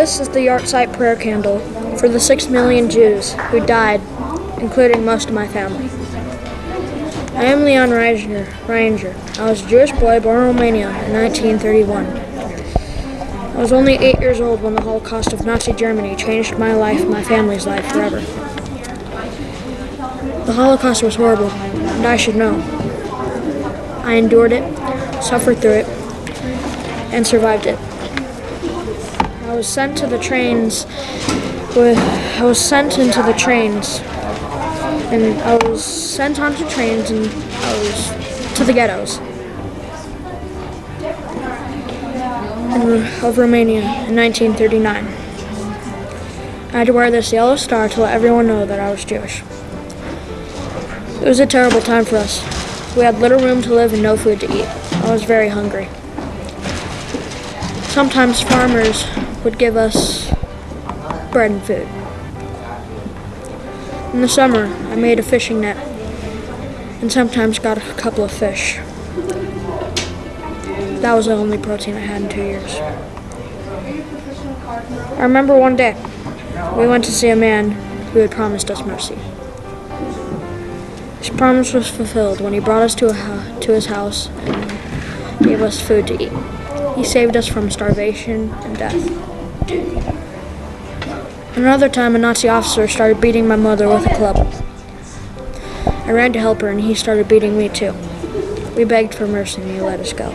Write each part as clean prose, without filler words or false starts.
This is the Yahrzeit prayer candle for the 6 million Jews who died, including most of my family. I am Leon Ranger. I was a Jewish boy born in Romania in 1931. I was only 8 years old when the Holocaust of Nazi Germany changed my life and my family's life forever. The Holocaust was horrible, and I should know. I endured it, suffered through it, and survived it. I was sent into the trains, and I was sent onto trains, and I was to the ghettos of Romania in 1939. I had to wear this yellow star to let everyone know that I was Jewish. It was a terrible time for us. We had little room to live and no food to eat. I was very hungry. Sometimes farmers would give us bread and food. In the summer, I made a fishing net and sometimes got a couple of fish. That was the only protein I had in 2 years. I remember one day, we went to see a man who had promised us mercy. His promise was fulfilled when he brought us to his house and gave us food to eat. He saved us from starvation and death. Another time, a Nazi officer started beating my mother with a club. I ran to help her, and he started beating me too. We begged for mercy, and he let us go.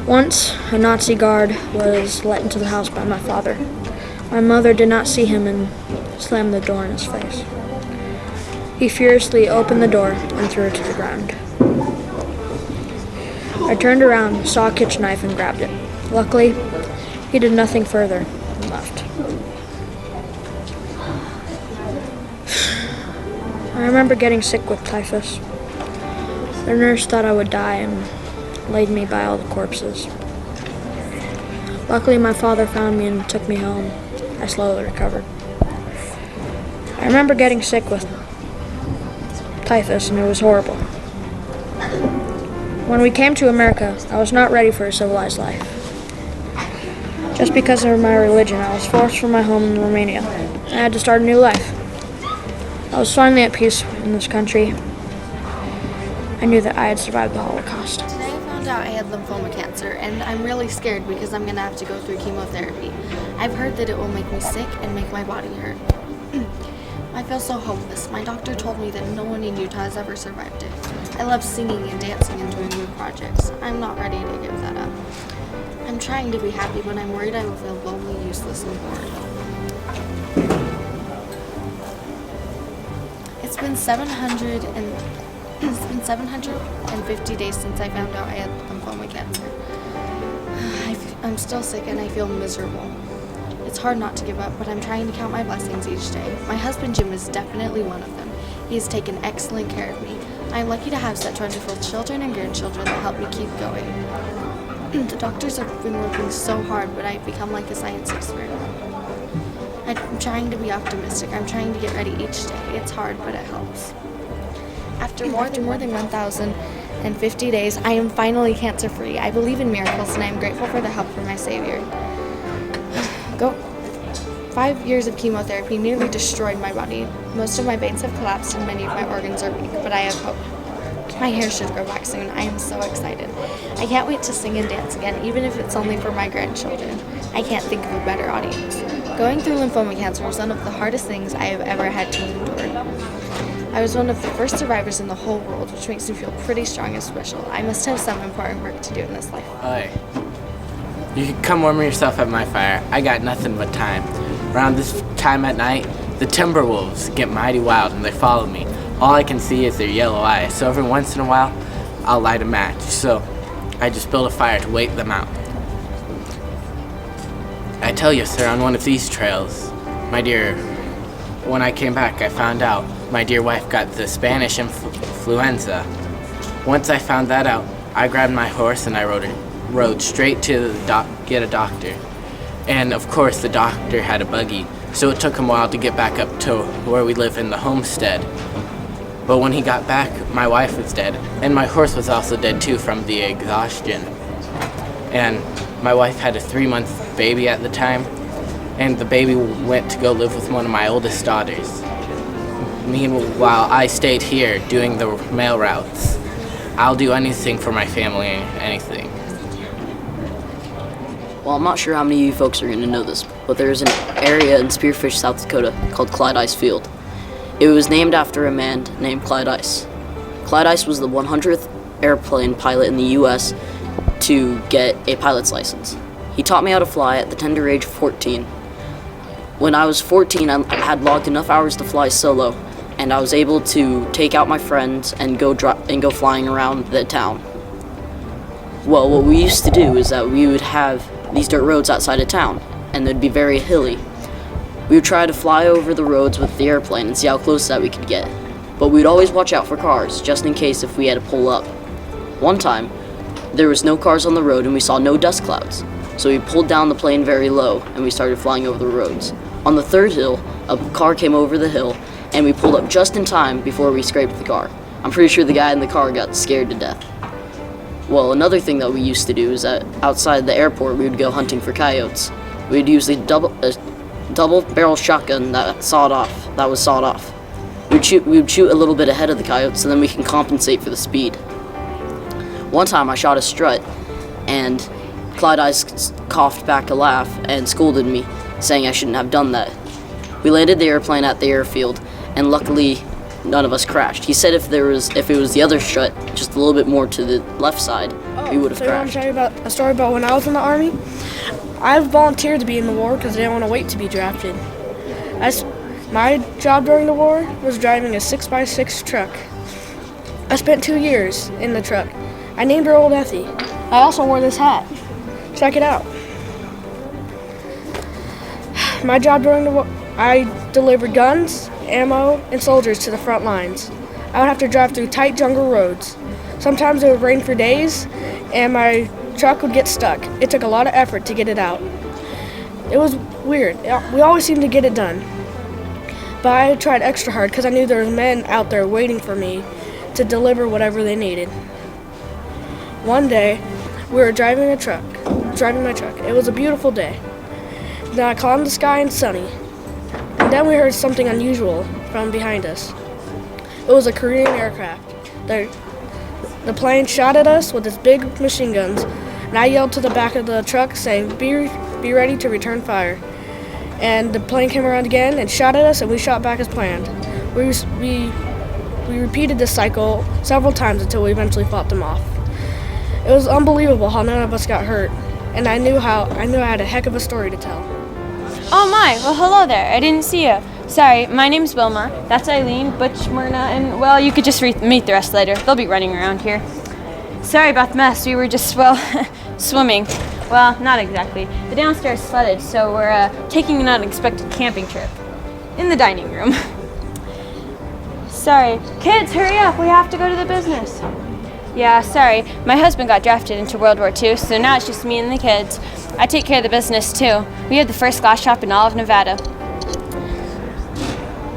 Once, a Nazi guard was let into the house by my father. My mother did not see him and slammed the door in his face. He furiously opened the door and threw it to the ground. I turned around, saw a kitchen knife, and grabbed it. Luckily, he did nothing further and left. I remember getting sick with typhus. The nurse thought I would die and laid me by all the corpses. Luckily, my father found me and took me home. I slowly recovered. I remember getting sick with typhus, and it was horrible. When we came to America, I was not ready for a civilized life. Just because of my religion, I was forced from my home in Romania. I had to start a new life. I was finally at peace in this country. I knew that I had survived the Holocaust. Today I found out I had lymphoma cancer, and I'm really scared because I'm going to have to go through chemotherapy. I've heard that it will make me sick and make my body hurt. I feel so hopeless. My doctor told me that no one in Utah has ever survived it. I love singing and dancing and doing new projects. I'm not ready to give that up. I'm trying to be happy, but I'm worried I will feel lonely, useless, and bored. It's been 750 days since I found out I had lymphoma cancer. I'm still sick and I feel miserable. It's hard not to give up, but I'm trying to count my blessings each day. My husband Jim is definitely one of them. He has taken excellent care of me. I'm lucky to have such wonderful children and grandchildren that help me keep going. The doctors have been working so hard, but I've become like a science experiment. I'm trying to be optimistic. I'm trying to get ready each day. It's hard, but it helps. After more than 1,050 days, I am finally cancer-free. I believe in miracles, and I am grateful for the help from my Savior. 5 years of chemotherapy nearly destroyed my body. Most of my veins have collapsed and many of my organs are weak, but I have hope. My hair should grow back soon. I am so excited. I can't wait to sing and dance again, even if it's only for my grandchildren. I can't think of a better audience. Going through lymphoma cancer was one of the hardest things I have ever had to endure. I was one of the first survivors in the whole world, which makes me feel pretty strong and special. I must have some important work to do in this life. Hi. You can come warm yourself at my fire. I got nothing but time. Around this time at night, the timber wolves get mighty wild and they follow me. All I can see is their yellow eyes, so every once in a while, I'll light a match. So I just build a fire to wait them out. I tell you, sir, on one of these trails, my dear, when I came back, I found out my dear wife got the Spanish influenza. Once I found that out, I grabbed my horse and I rode straight to get a doctor. And of course the doctor had a buggy, so it took him a while to get back up to where we live in the homestead. But when he got back, my wife was dead, and my horse was also dead too from the exhaustion. And my wife had a 3-month baby at the time, and the baby went to go live with one of my oldest daughters. Meanwhile, I stayed here doing the mail routes. I'll do anything for my family, anything. Well, I'm not sure how many of you folks are going to know this, but there's an area in Spearfish, South Dakota called Clyde Ice Field. It was named after a man named Clyde Ice. Clyde Ice was the 100th airplane pilot in the U.S. to get a pilot's license. He taught me how to fly at the tender age of 14. When I was 14, I had logged enough hours to fly solo, and I was able to take out my friends and go flying around the town. Well, what we used to do is that we would have these dirt roads outside of town, and they'd be very hilly. We would try to fly over the roads with the airplane and see how close that we could get. But we'd always watch out for cars, just in case if we had to pull up. One time, there was no cars on the road and we saw no dust clouds. So we pulled down the plane very low and we started flying over the roads. On the third hill, a car came over the hill and we pulled up just in time before we scraped the car. I'm pretty sure the guy in the car got scared to death. Well, another thing that we used to do is that outside the airport we would go hunting for coyotes. We'd use a double barrel shotgun that was sawed off. We would shoot a little bit ahead of the coyotes and then we can compensate for the speed. One time I shot a strut and Clyde Ice coughed back a laugh and scolded me, saying I shouldn't have done that. We landed the airplane at the airfield and luckily none of us crashed. He said if it was the other strut, just a little bit more to the left side, we would have crashed. I want to tell you about a story about when I was in the Army. I volunteered to be in the war because I didn't want to wait to be drafted. My job during the war was driving a 6x6 truck. I spent 2 years in the truck. I named her Old Effie. I also wore this hat. Check it out. My job during the war, I delivered guns, ammo, and soldiers to the front lines. I would have to drive through tight jungle roads. Sometimes it would rain for days, and my truck would get stuck. It took a lot of effort to get it out. It was weird. We always seemed to get it done. But I tried extra hard because I knew there were men out there waiting for me to deliver whatever they needed. One day, we were driving my truck. It was a beautiful day. Then I climbed the sky and sunny. And then we heard something unusual from behind us. It was a Korean aircraft. The plane shot at us with its big machine guns, and I yelled to the back of the truck saying, be ready to return fire. And the plane came around again and shot at us, and we shot back as planned. We repeated this cycle several times until we eventually fought them off. It was unbelievable how none of us got hurt, and I knew I had a heck of a story to tell. Oh my, well hello there, I didn't see you. Sorry, my name's Wilma, that's Eileen, Butch, Myrna, and well, you could just meet the rest later. They'll be running around here. Sorry about the mess, we were just, swimming. Well, not exactly. The downstairs flooded, so we're taking an unexpected camping trip. In the dining room. Sorry. Kids, hurry up, we have to go to the business. Yeah, sorry. My husband got drafted into World War II, so now it's just me and the kids. I take care of the business, too. We have the first glass shop in all of Nevada.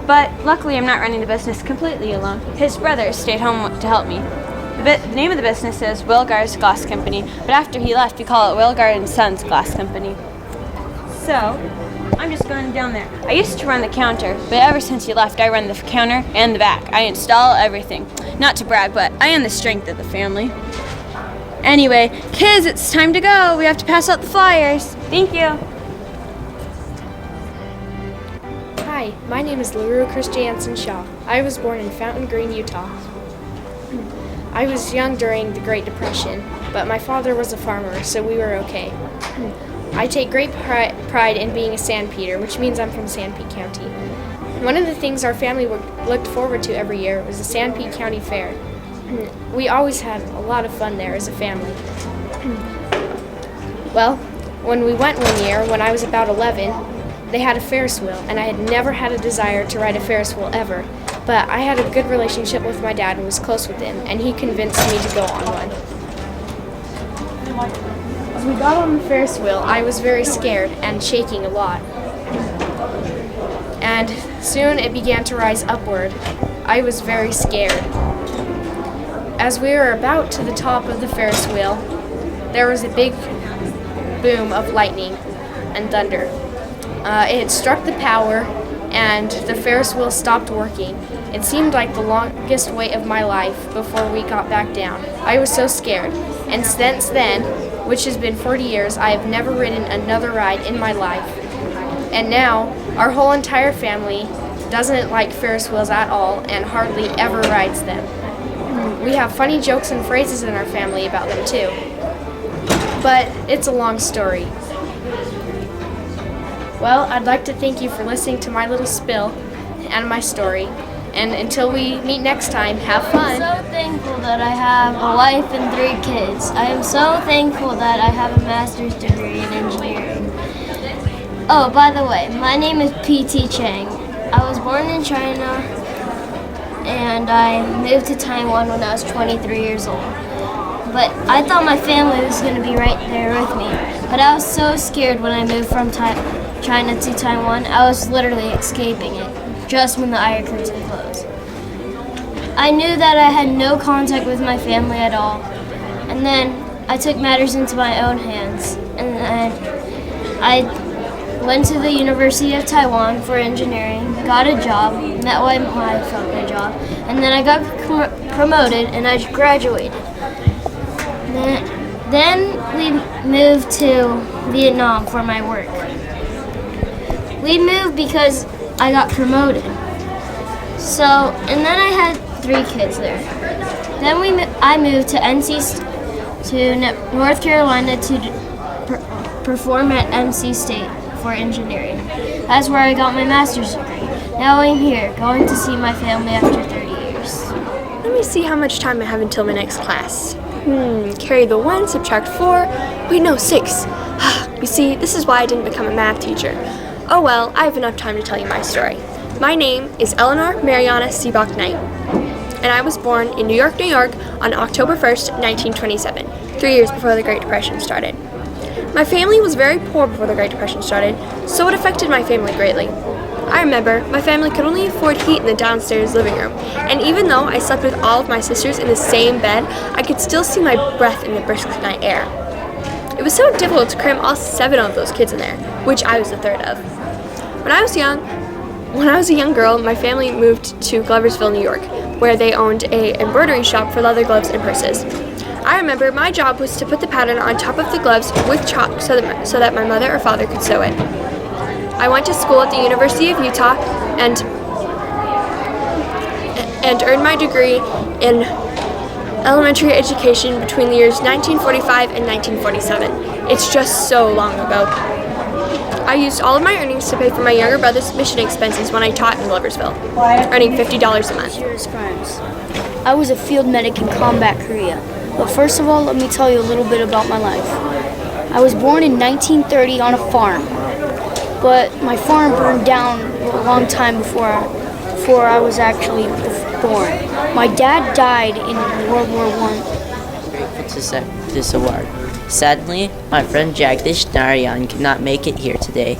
But luckily, I'm not running the business completely alone. His brother stayed home to help me. The name of the business is Wilgar's Glass Company, but after he left, we call it Wilgar & Sons Glass Company. So, I'm just going down there. I used to run the counter, but ever since he left, I run the counter and the back. I install everything. Not to brag, but I am the strength of the family. Anyway, kids, it's time to go. We have to pass out the flyers. Thank you. Hi, my name is LaRue Chris Janson Shaw. I was born in Fountain Green, Utah. I was young during the Great Depression, but my father was a farmer, so we were okay. I take great pride in being a Sanpeter, which means I'm from Sanpete County. One of the things our family looked forward to every year was the Sanpete County Fair. We always had a lot of fun there as a family. Well, when we went one year, when I was about 11, they had a Ferris wheel, and I had never had a desire to ride a Ferris wheel ever. But I had a good relationship with my dad and was close with him, and he convinced me to go on one. As we got on the Ferris wheel, I was very scared and shaking a lot. And soon it began to rise upward. I was very scared. As we were about to the top of the Ferris wheel, there was a big boom of lightning and thunder. It had struck the power, and the Ferris wheel stopped working. It seemed like the longest wait of my life before we got back down. I was so scared. And since then, which has been 40 years, I have never ridden another ride in my life. And now, our whole entire family doesn't like Ferris wheels at all and hardly ever rides them. We have funny jokes and phrases in our family about them too. But it's a long story. Well, I'd like to thank you for listening to my little spill and my story. And until we meet next time, have fun. I'm so thankful that I have a wife and 3 kids. I am so thankful that I have a master's degree in engineering. Oh, by the way, my name is Petey Chang. I was born in China and I moved to Taiwan when I was 23 years old. But I thought my family was going to be right there with me. But I was so scared when I moved from China to Taiwan. I was literally escaping it just when the Iron Curtain closed. I knew that I had no contact with my family at all. And then I took matters into my own hands. And then I went to the University of Taiwan for engineering, got a job, met my wife got my job, and then I got promoted and I graduated. Then we moved to Vietnam for my work. We moved because I got promoted. So, and then I had 3 kids there. Then I moved to North Carolina to perform at NC State for engineering. That's where I got my master's degree. Now I'm here, going to see my family after 30 years. Let me see how much time I have until my next class. Carry the 1, subtract 4. Wait, no, 6. You see, this is why I didn't become a math teacher. Oh well, I have enough time to tell you my story. My name is Eleanor Mariana Seabach Knight, and I was born in New York, New York on October 1st, 1927, 3 years before the Great Depression started. My family was very poor before the Great Depression started, so it affected my family greatly. I remember my family could only afford heat in the downstairs living room, and even though I slept with all of my sisters in the same bed, I could still see my breath in the brisk night air. It was so difficult to cram all 7 of those kids in there, which I was the 3rd of. When I was a young girl, my family moved to Gloversville, New York, where they owned an embroidery shop for leather gloves and purses. I remember my job was to put the pattern on top of the gloves with chalk so that my mother or father could sew it. I went to school at the University of Utah and earned my degree in elementary education between the years 1945 and 1947. It's just so long ago. I used all of my earnings to pay for my younger brother's mission expenses when I taught in Gloversville, earning $50 a month. Serious crimes. I was a field medic in combat Korea. But first of all, let me tell you a little bit about my life. I was born in 1930 on a farm, but my farm burned down a long time before I was actually born. My dad died in World War I. Grateful to accept this award. Sadly, my friend Jagdish Narayan could not make it here today.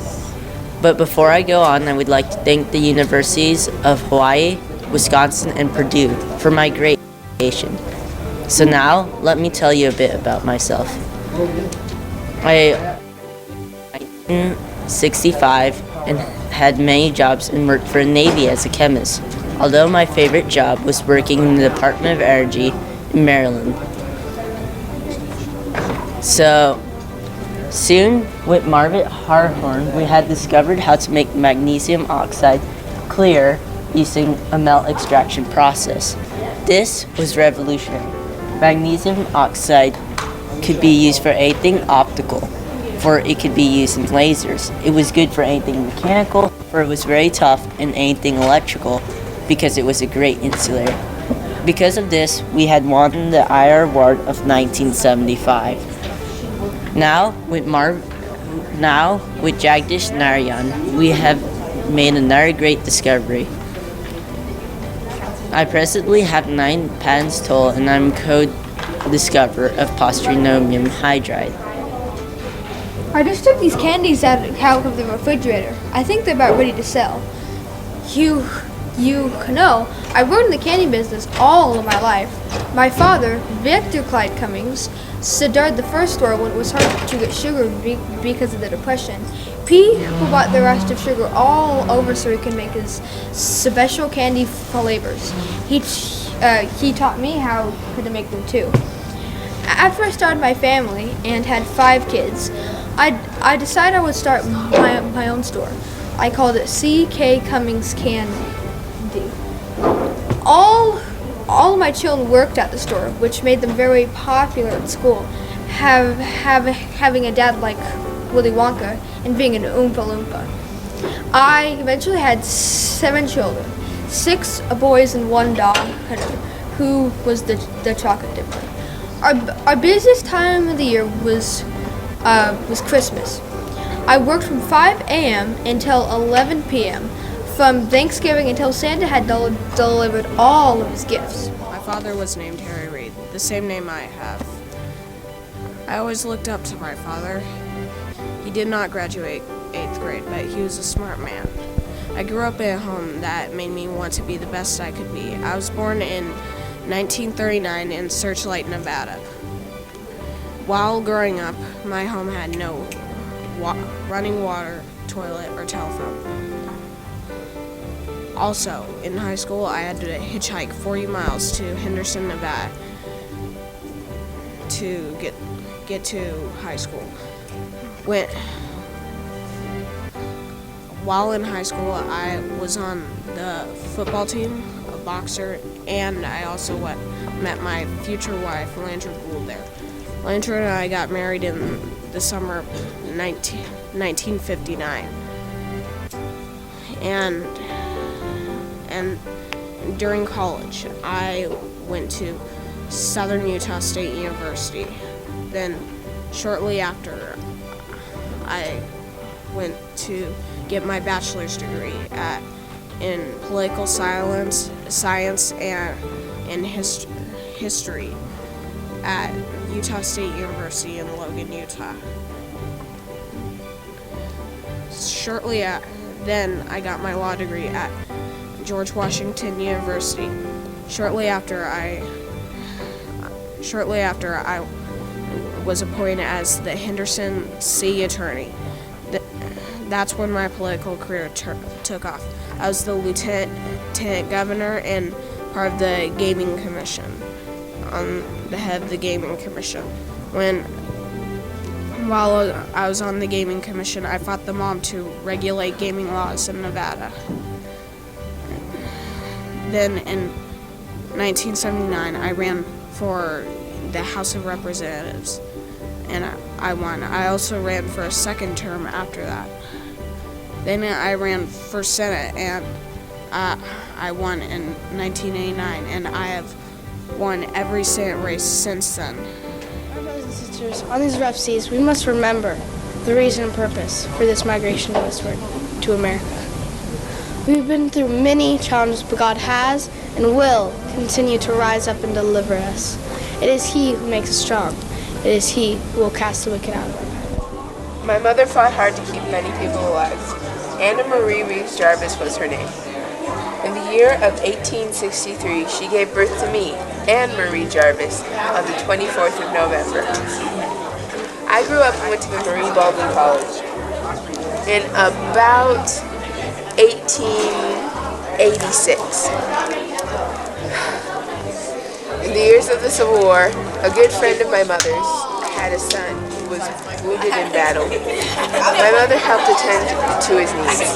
But before I go on, I would like to thank the universities of Hawaii, Wisconsin, and Purdue for my great education. So now, let me tell you a bit about myself. I was 1965 and had many jobs and worked for the Navy as a chemist, although my favorite job was working in the Department of Energy in Maryland. So, soon, with Margaret Harhorn, we had discovered how to make magnesium oxide clear using a melt extraction process. This was revolutionary. Magnesium oxide could be used for anything optical, for it could be used in lasers. It was good for anything mechanical, for it was very tough, and anything electrical, because it was a great insulator. Because of this, we had won the IR Award of 1975. Now, with Jagdish Narayan, we have made another great discovery. I presently have 9 patents total, and I'm co-discoverer of postronomium hydride. I just took these candies out of the refrigerator. I think they're about ready to sell. You know, I worked in the candy business all of my life. My father, Victor Clyde Cummings, started the first store when it was hard to get sugar because of the Depression. P who bought the rest of sugar all over so he could make his special candy flavors. He taught me how to make them too. After I started my family and had 5 kids, I decided I would start my own store. I called it C.K. Cummings Candy. All of my children worked at the store, which made them very popular at school. Having a dad like Willy Wonka and being an Oompa Loompa. I eventually had 7 children, 6 boys and 1 dog, who was the chocolate dipper. Our busiest time of the year was Christmas. I worked from 5 a.m. until 11 p.m. from Thanksgiving until Santa had delivered all of his gifts. My father was named Harry Reid, the same name I have. I always looked up to my father. He did not graduate 8th grade, but he was a smart man. I grew up in a home that made me want to be the best I could be. I was born in 1939 in Searchlight, Nevada. While growing up, my home had no running water, toilet, or telephone. Also, in high school, I had to hitchhike 40 miles to Henderson, Nevada to get to high school. While in high school, I was on the football team, a boxer, and I also met my future wife, Landra Gould, there. Landra and I got married in the summer of 1959. And during college, I went to Southern Utah State University. Then, shortly after, I went to get my bachelor's degree in political science and in history at Utah State University in Logan, Utah. Shortly then, I got my law degree at George Washington University. Shortly after I was appointed as the Henderson City Attorney. That's when my political career took off. I was the lieutenant governor and part of the gaming commission, the head of the gaming commission. While I was on the gaming commission, I fought the mob to regulate gaming laws in Nevada. Then in 1979, I ran for the House of Representatives, and I won. I also ran for a second term after that. Then I ran for Senate, and I won in 1989, and I have won every Senate race since then. My brothers and sisters, on these rough seas, we must remember the reason and purpose for this migration westward to America. We've been through many challenges, but God has and will continue to rise up and deliver us. It is He who makes us strong. It is He who will cast the wicked out. My mother fought hard to keep many people alive. Anna Marie Reeves Jarvis was her name. In the year of 1863, she gave birth to me, Anne Marie Jarvis, on the 24th of November. I grew up and went to the Marie Baldwin College. In about 1886. In the years of the Civil War, a good friend of my mother's had a son who was wounded in battle. My mother helped attend to his needs.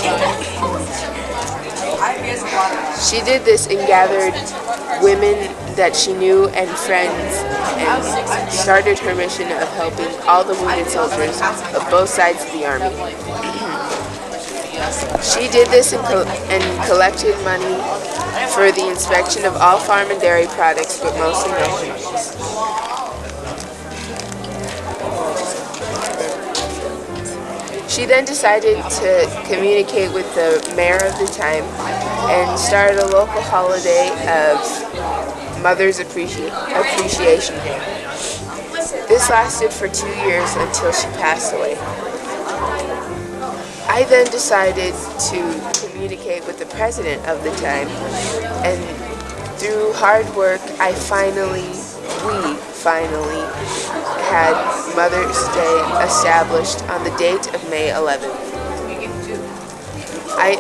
She did this and gathered women that she knew and friends and started her mission of helping all the wounded soldiers of both sides of the army. She did this and collected money for the inspection of all farm and dairy products, but mostly milk and cheese. She then decided to communicate with the mayor of the time and started a local holiday of Mother's Appreciation Day. This lasted for 2 years until she passed away. I then decided to communicate with the president of the time, and through hard work, we finally had Mother's Day established on the date of May 11th. I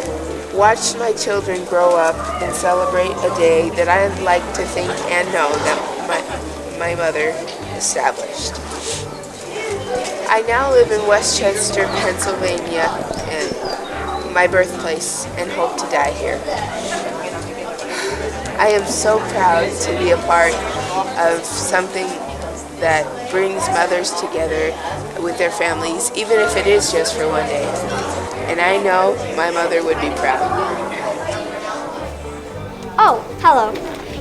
watched my children grow up and celebrate a day that I'd like to think and know that my mother established. I now live in Westchester, Pennsylvania, and my birthplace, and hope to die here. I am so proud to be a part of something that brings mothers together with their families, even if it is just for one day. And I know my mother would be proud. Oh, hello.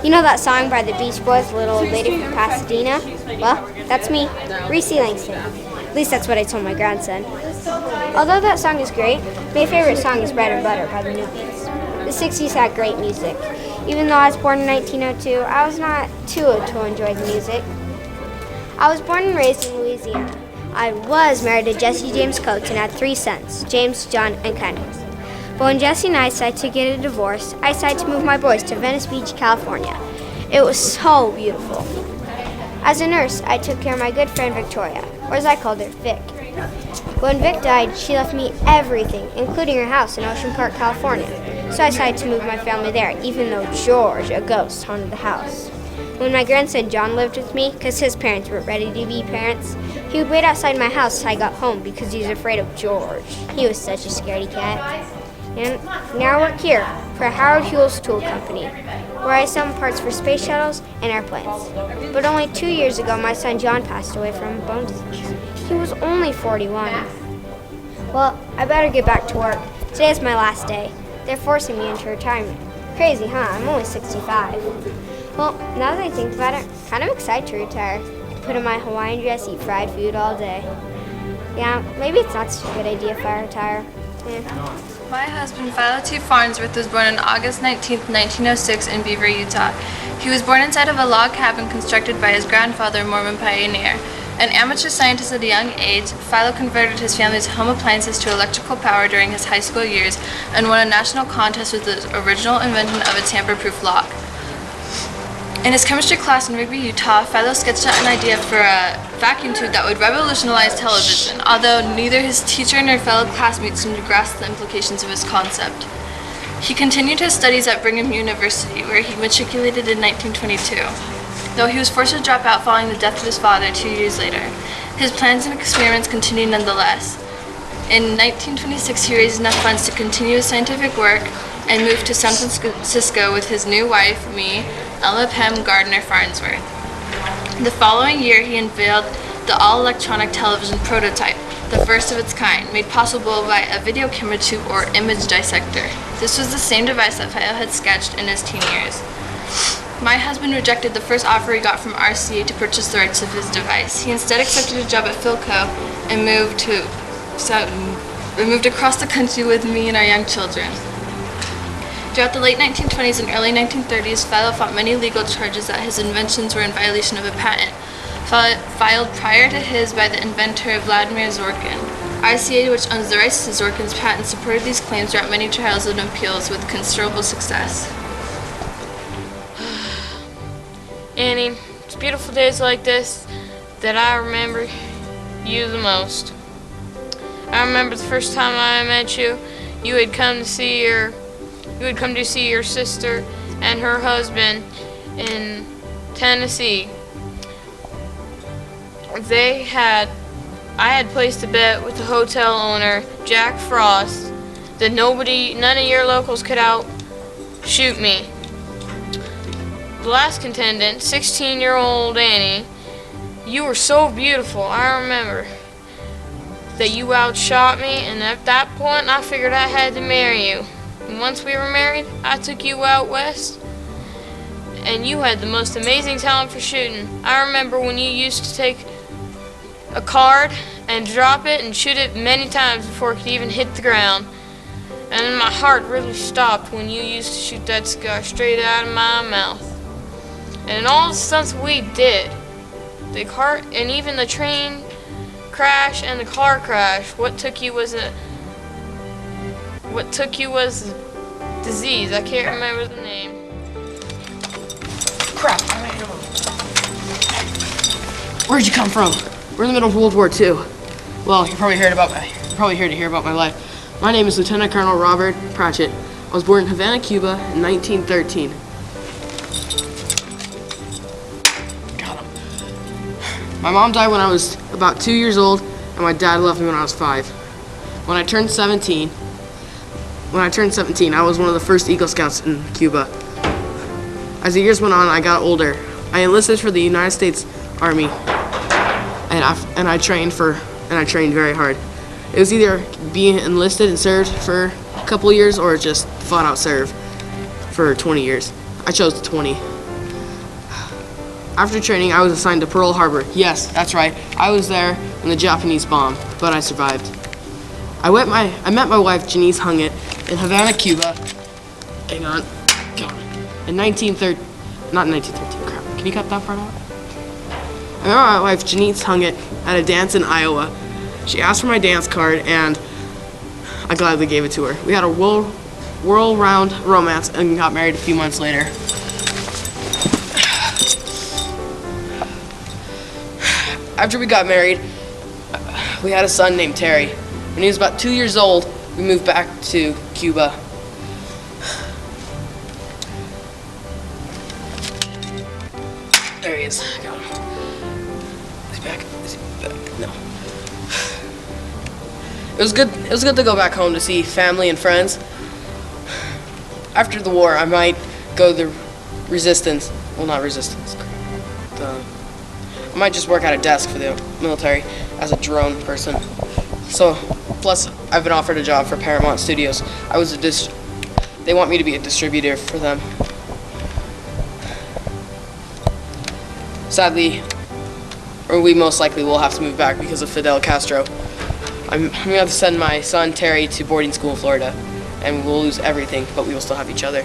You know that song by the Beach Boys, Little Old Lady from Pasadena? Well, that's me, Reese Langston. At least that's what I told my grandson. Although that song is great, my favorite song is Bread and Butter by the Newbies. The 60s had great music. Even though I was born in 1902, I was not too old to enjoy the music. I was born and raised in Louisiana. I was married to Jesse James Coates and had 3 sons, James, John, and Kenneth. But when Jesse and I decided to get a divorce, I decided to move my boys to Venice Beach, California. It was so beautiful. As a nurse, I took care of my good friend Victoria, or as I called her, Vic. When Vic died, she left me everything, including her house in Ocean Park, California. So I decided to move my family there, even though George, a ghost, haunted the house. When my grandson John lived with me, because his parents weren't ready to be parents, he would wait outside my house till I got home because he was afraid of George. He was such a scaredy cat. And now I work here for Howard Hughes Tool Company, where I sell parts for space shuttles and airplanes. But only 2 years ago, my son John passed away from bone disease. He was only 41. Well, I better get back to work. Today is my last day. They're forcing me into retirement. Crazy, huh? I'm only 65. Well, now that I think about it, I'm kind of excited to retire. Put on my Hawaiian dress, eat fried food all day. Yeah, maybe it's not such a good idea if I retire. Yeah. My husband, Philo T. Farnsworth, was born on August 19, 1906 in Beaver, Utah. He was born inside of a log cabin constructed by his grandfather, Mormon pioneer. An amateur scientist at a young age, Philo converted his family's home appliances to electrical power during his high school years and won a national contest with the original invention of a tamper-proof lock. In his chemistry class in Rigby, Utah, Philo sketched out an idea for a vacuum tube that would revolutionize television, although neither his teacher nor fellow classmates seemed to grasp the implications of his concept. He continued his studies at Brigham University, where he matriculated in 1922. Though he was forced to drop out following the death of his father 2 years later, his plans and experiments continued nonetheless. In 1926, he raised enough funds to continue his scientific work and moved to San Francisco with his new wife, me, Ella Pem Gardner Farnsworth. The following year, he unveiled the all-electronic television prototype, the first of its kind, made possible by a video camera tube or image dissector. This was the same device that Philo had sketched in his teen years. My husband rejected the first offer he got from RCA to purchase the rights of his device. He instead accepted a job at Philco and moved across the country with me and our young children. Throughout the late 1920s and early 1930s, Philo fought many legal charges that his inventions were in violation of a patent, filed prior to his by the inventor Vladimir Zorkin. RCA, which owns the rights to Zorkin's patent, supported these claims throughout many trials and appeals with considerable success. Annie, it's beautiful days like this that I remember you the most. I remember the first time I met you, you had come to see your sister and her husband in Tennessee. I had placed a bet with the hotel owner, Jack Frost, that none of your locals could outshoot me. The last contendant, 16-year-old Annie, you were so beautiful. I remember that you outshot me, and at that point I figured I had to marry you. And once we were married, I took you out west, and you had the most amazing talent for shooting. I remember when you used to take a card and drop it and shoot it many times before it could even hit the ground. And my heart really stopped when you used to shoot that cigar straight out of my mouth. And in all the stunts we did, the car and even the train crash and the car crash, what took you was disease. I can't remember the name. Crap. Where'd you come from? We're in the middle of World War II. Well, you're probably here to hear about my life. My name is Lieutenant Colonel Robert Pratchett. I was born in Havana, Cuba in 1913. Got him. My mom died when I was about 2 years old, and my dad left me when I was 5. When I turned 17, I was one of the first Eagle Scouts in Cuba. As the years went on, I got older. I enlisted for the United States Army, and I trained very hard. It was either being enlisted and served for a couple years or just flat out serve for 20 years. I chose 20. After training, I was assigned to Pearl Harbor. Yes, that's right. I was there when the Japanese bombed, but I survived. I met my wife, Janice Hungett, in Havana, Cuba. Hang on. In 1913. Not 1913, crap. Can you cut that part out? I met my wife, Janice Hungett, at a dance in Iowa. She asked for my dance card, and I gladly gave it to her. We had a world-round romance and got married a few months later. After we got married, we had a son named Terry. When he was about 2 years old, we moved back to Cuba. There he is. Got him. Is he back? Is he back? No. It was good to go back home to see family and friends. After the war, I might go the resistance. Well, not resistance. I might just work at a desk for the military as a drone person. So, plus, I've been offered a job for Paramount Studios. They want me to be a distributor for them. Sadly, or we most likely will have to move back because of Fidel Castro. I'm going to have to send my son Terry to boarding school in Florida, and we'll lose everything, but we will still have each other.